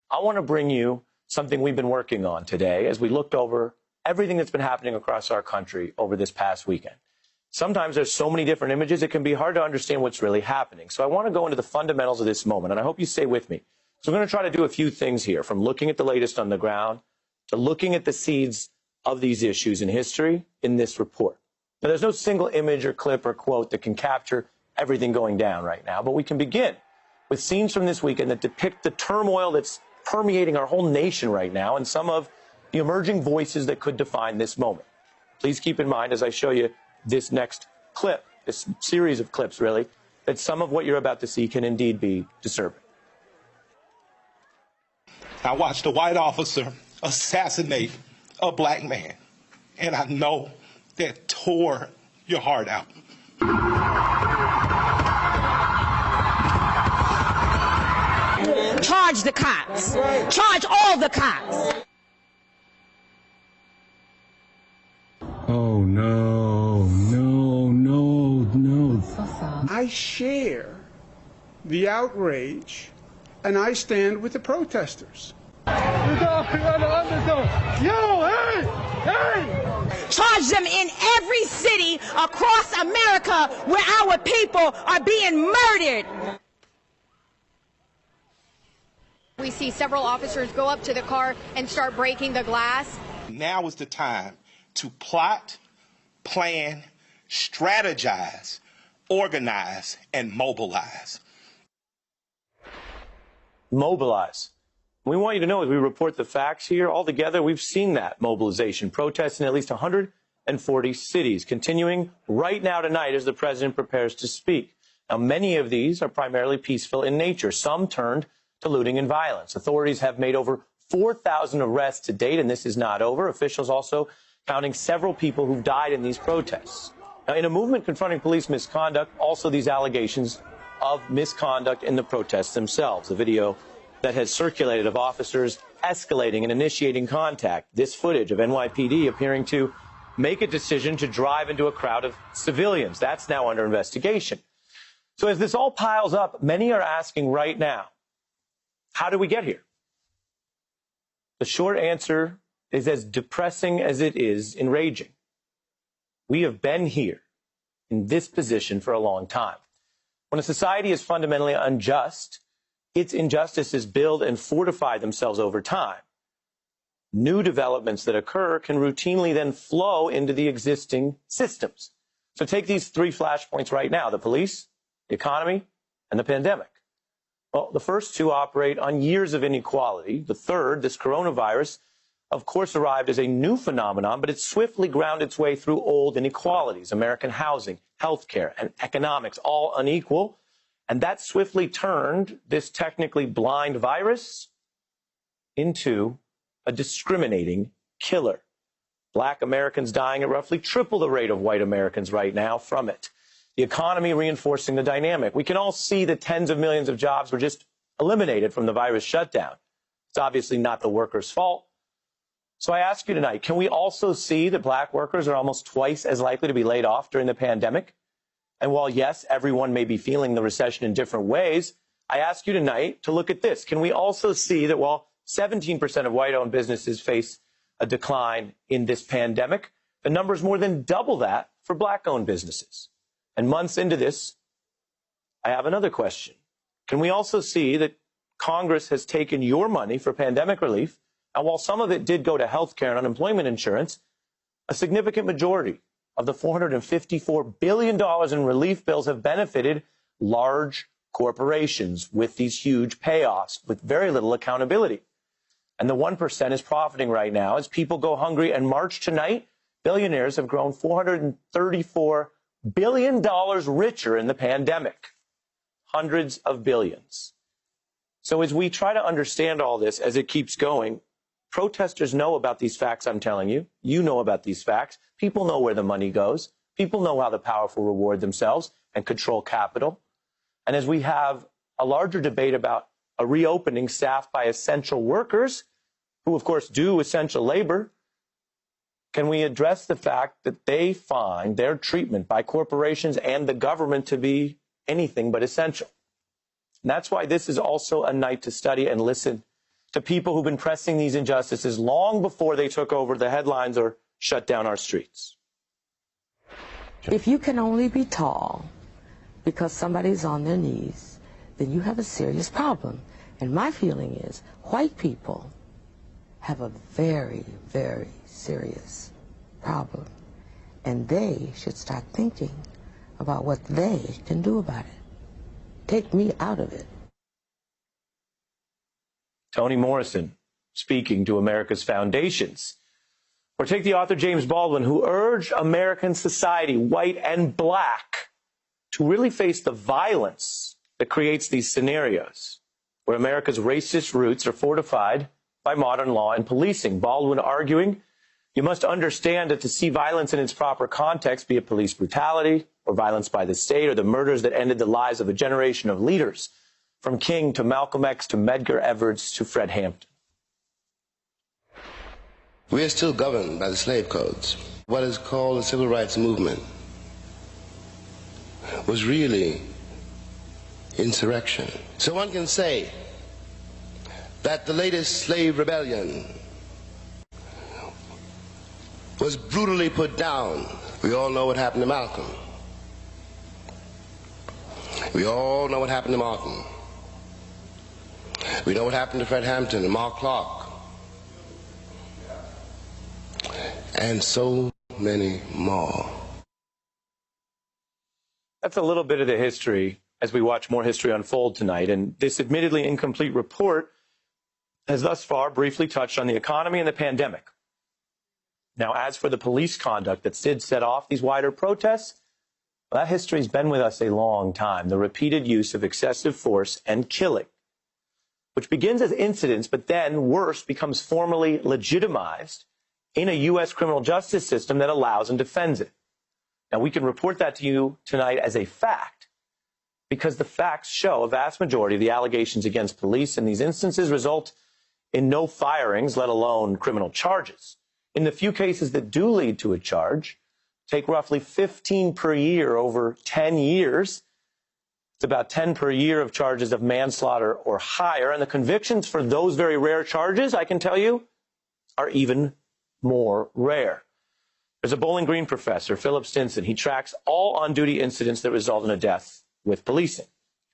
I want to bring you something we've been working on today as we looked over everything that's been happening across our country over this past weekend. Sometimes there's so many different images, it can be hard to understand what's really happening. So I want to go into the fundamentals of this moment, and I hope you stay with me. So we're going to try to do a few things here, from looking at the latest on the ground to looking at the seeds of these issues in history in this report. Now, there's no single image or clip or quote that can capture everything going down right now, but we can begin with scenes from this weekend that depict the turmoil that's permeating our whole nation right now and some of the emerging voices that could define this moment. Please keep in mind as I show you this next clip, this series of clips really, that some of what you're about to see can indeed be disturbing. I watched a white officer assassinate a black man, and I know that tore your heart out. Charge the cops. Charge all the cops. Oh, no, no, no, no. I share the outrage, and I stand with the protesters. Charge them in every city across America where our people are being murdered. We see several officers go up to the car and start breaking the glass. Now is the time to plot, plan, strategize, organize, and mobilize. Mobilize. We want you to know as we report the facts here, altogether we've seen that mobilization, protests in at least 140 cities, continuing right now tonight as the president prepares to speak. Now, many of these are primarily peaceful in nature, some turned to looting and violence. Authorities have made over 4,000 arrests to date, and this is not over. Officials also counting several people who've died in these protests. Now, in a movement confronting police misconduct, also these allegations of misconduct in the protests themselves. The video that has circulated of officers escalating and initiating contact. This footage of NYPD appearing to make a decision to drive into a crowd of civilians. That's now under investigation. So as this all piles up, many are asking right now, how did we get here? The short answer is as depressing as it is enraging. We have been here in this position for a long time. When a society is fundamentally unjust, its injustices build and fortify themselves over time. New developments that occur can routinely then flow into the existing systems. So take these three flashpoints right now, the police, the economy, and the pandemic. Well, the first two operate on years of inequality. The third, this coronavirus, of course, arrived as a new phenomenon, but it swiftly ground its way through old inequalities, American housing, healthcare, and economics, all unequal. And that swiftly turned this technically blind virus into a discriminating killer. Black Americans dying at roughly triple the rate of white Americans right now from it. The economy reinforcing the dynamic. We can all see that tens of millions of jobs were just eliminated from the virus shutdown. It's obviously not the workers' fault. So I ask you tonight, can we also see that black workers are almost twice as likely to be laid off during the pandemic? And while, yes, everyone may be feeling the recession in different ways, I ask you tonight to look at this. Can we also see that while 17% of white-owned businesses face a decline in this pandemic, the number is more than double that for black-owned businesses? And months into this, I have another question. Can we also see that Congress has taken your money for pandemic relief, and while some of it did go to health care and unemployment insurance, a significant majority of the $454 billion in relief bills have benefited large corporations with these huge payoffs with very little accountability. And the 1% is profiting right now. As people go hungry and march tonight, billionaires have grown $434 billion richer in the pandemic. Hundreds of billions. So as we try to understand all this as it keeps going, protesters know about these facts I'm telling you. You know about these facts. People know where the money goes. People know how the powerful reward themselves and control capital. And as we have a larger debate about a reopening staffed by essential workers, who of course do essential labor, can we address the fact that they find their treatment by corporations and the government to be anything but essential? And that's why this is also a night to study and listen to people who've been pressing these injustices long before they took over the headlines or shut down our streets. If you can only be tall because somebody's on their knees, then you have a serious problem. And my feeling is white people have a very, very serious problem. And they should start thinking about what they can do about it. Take me out of it. Toni Morrison speaking to America's foundations. Or take the author James Baldwin, who urged American society, white and black, to really face the violence that creates these scenarios where America's racist roots are fortified by modern law and policing. Baldwin arguing, you must understand that to see violence in its proper context, be it police brutality or violence by the state or the murders that ended the lives of a generation of leaders, from King to Malcolm X to Medgar Evers to Fred Hampton. We are still governed by the slave codes. What is called the civil rights movement was really insurrection. So one can say that the latest slave rebellion was brutally put down. We all know what happened to Malcolm. We all know what happened to Martin. We know what happened to Fred Hampton and Mark Clark. And so many more. That's a little bit of the history as we watch more history unfold tonight. And this admittedly incomplete report has thus far briefly touched on the economy and the pandemic. Now, as for the police conduct that did set off these wider protests, well, that history has been with us a long time. The repeated use of excessive force and killing, which begins as incidents, but then, worse, becomes formally legitimized in a U.S. criminal justice system that allows and defends it. Now, we can report that to you tonight as a fact, because the facts show a vast majority of the allegations against police in these instances result in no firings, let alone criminal charges. In the few cases that do lead to a charge, take roughly 15 per year over 10 years. It's about 10 per year of charges of manslaughter or higher. And the convictions for those very rare charges, I can tell you, are even more rare. There's a Bowling Green professor, Philip Stinson. He tracks all on-duty incidents that result in a death with policing.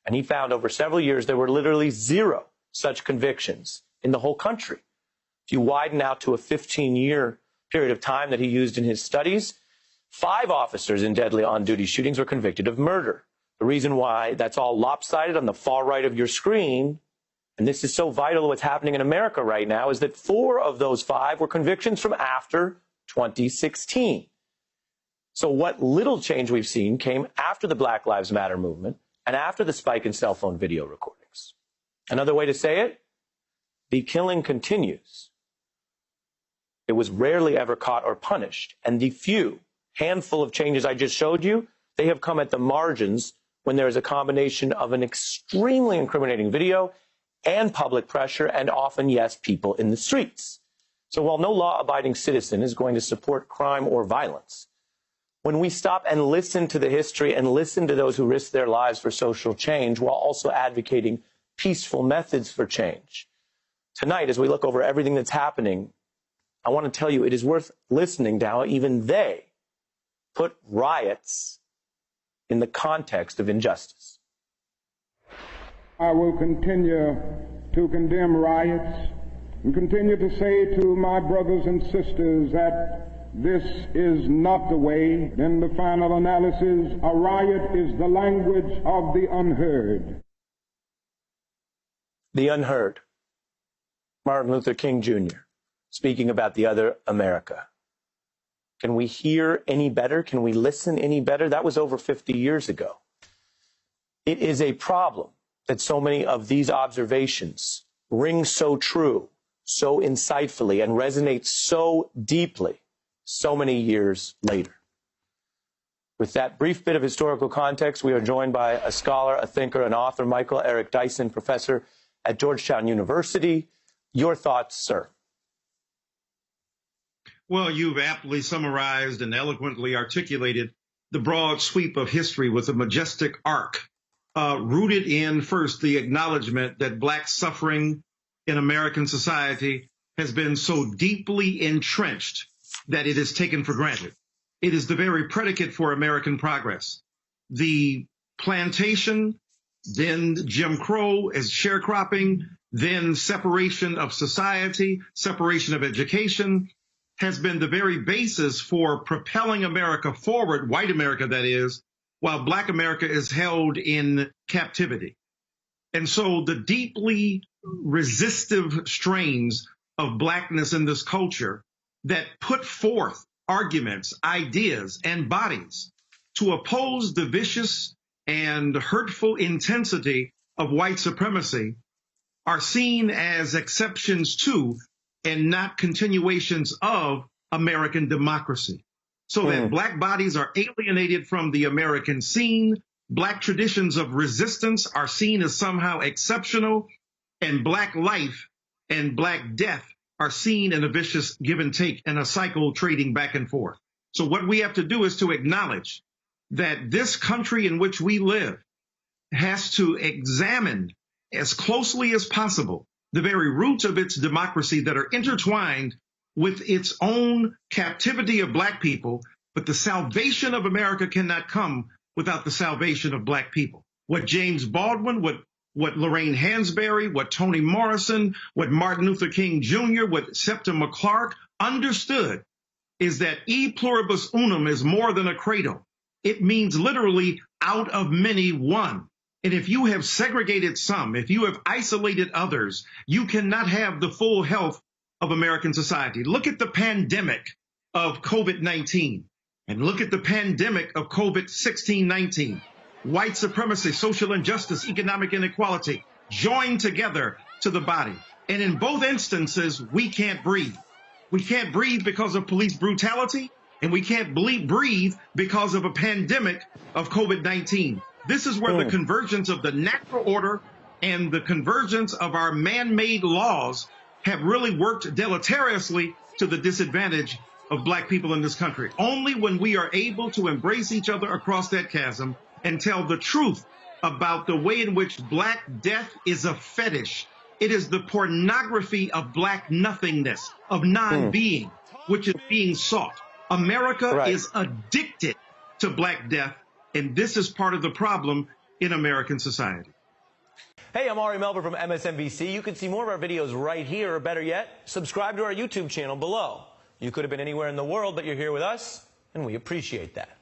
And he found over several years there were literally 0 such convictions in the whole country. If you widen out to a 15-year period of time that he used in his studies, 5 officers in deadly on-duty shootings were convicted of murder. The reason why that's all lopsided on the far right of your screen, and this is so vital to what's happening in America right now, is that 4 of those 5 were convictions from after 2016. So what little change we've seen came after the Black Lives Matter movement and after the spike in cell phone video recordings. Another way to say it, the killing continues. It was rarely ever caught or punished. And the handful of changes I just showed you, they have come at the margins when there is a combination of an extremely incriminating video and public pressure and often, yes, people in the streets. So while no law-abiding citizen is going to support crime or violence, when we stop and listen to the history and listen to those who risk their lives for social change while also advocating peaceful methods for change, tonight, as we look over everything that's happening, I want to tell you it is worth listening to how even they put riots in the context of injustice. I will continue to condemn riots and continue to say to my brothers and sisters that this is not the way. In the final analysis, a riot is the language of the unheard. The unheard. Martin Luther King Jr. speaking about the other America. Can we hear any better? Can we listen any better? That was over 50 years ago. It is a problem that so many of these observations ring so true, so insightfully, and resonate so deeply so many years later. With that brief bit of historical context, we are joined by a scholar, a thinker, an author, Michael Eric Dyson, professor at Georgetown University. Your thoughts, sir? Well, you've aptly summarized and eloquently articulated the broad sweep of history with a majestic arc, rooted in, first, the acknowledgement that Black suffering in American society has been so deeply entrenched that it is taken for granted. It is the very predicate for American progress. The plantation, then Jim Crow as sharecropping, then separation of society, separation of education, has been the very basis for propelling America forward, white America that is, while black America is held in captivity. And so the deeply resistive strains of blackness in this culture that put forth arguments, ideas, and bodies to oppose the vicious and hurtful intensity of white supremacy are seen as exceptions to and not continuations of American democracy. So that black bodies are alienated from the American scene, black traditions of resistance are seen as somehow exceptional, and black life and black death are seen in a vicious give and take and a cycle trading back and forth. So what we have to do is to acknowledge that this country in which we live has to examine as closely as possible the very roots of its democracy that are intertwined with its own captivity of black people. But the salvation of America cannot come without the salvation of black people. What James Baldwin, what Lorraine Hansberry, what Toni Morrison, what Martin Luther King Jr., what Septima Clark understood is that e pluribus unum is more than a credo. It means literally out of many one. And if you have segregated some, if you have isolated others, you cannot have the full health of American society. Look at the pandemic of COVID-19 and look at the pandemic of COVID-16-19. White supremacy, social injustice, economic inequality joined together to the body. And in both instances, we can't breathe. We can't breathe because of police brutality, and we can't breathe because of a pandemic of COVID-19. This is where the convergence of the natural order and the convergence of our man-made laws have really worked deleteriously to the disadvantage of black people in this country. Only when we are able to embrace each other across that chasm and tell the truth about the way in which black death is a fetish. It is the pornography of black nothingness, of non-being, which is being sought. America is addicted to black death, and this is part of the problem in American society. Hey, I'm Ari Melber from MSNBC. You can see more of our videos right here, or better yet, subscribe to our YouTube channel below. You could have been anywhere in the world, but you're here with us, and we appreciate that.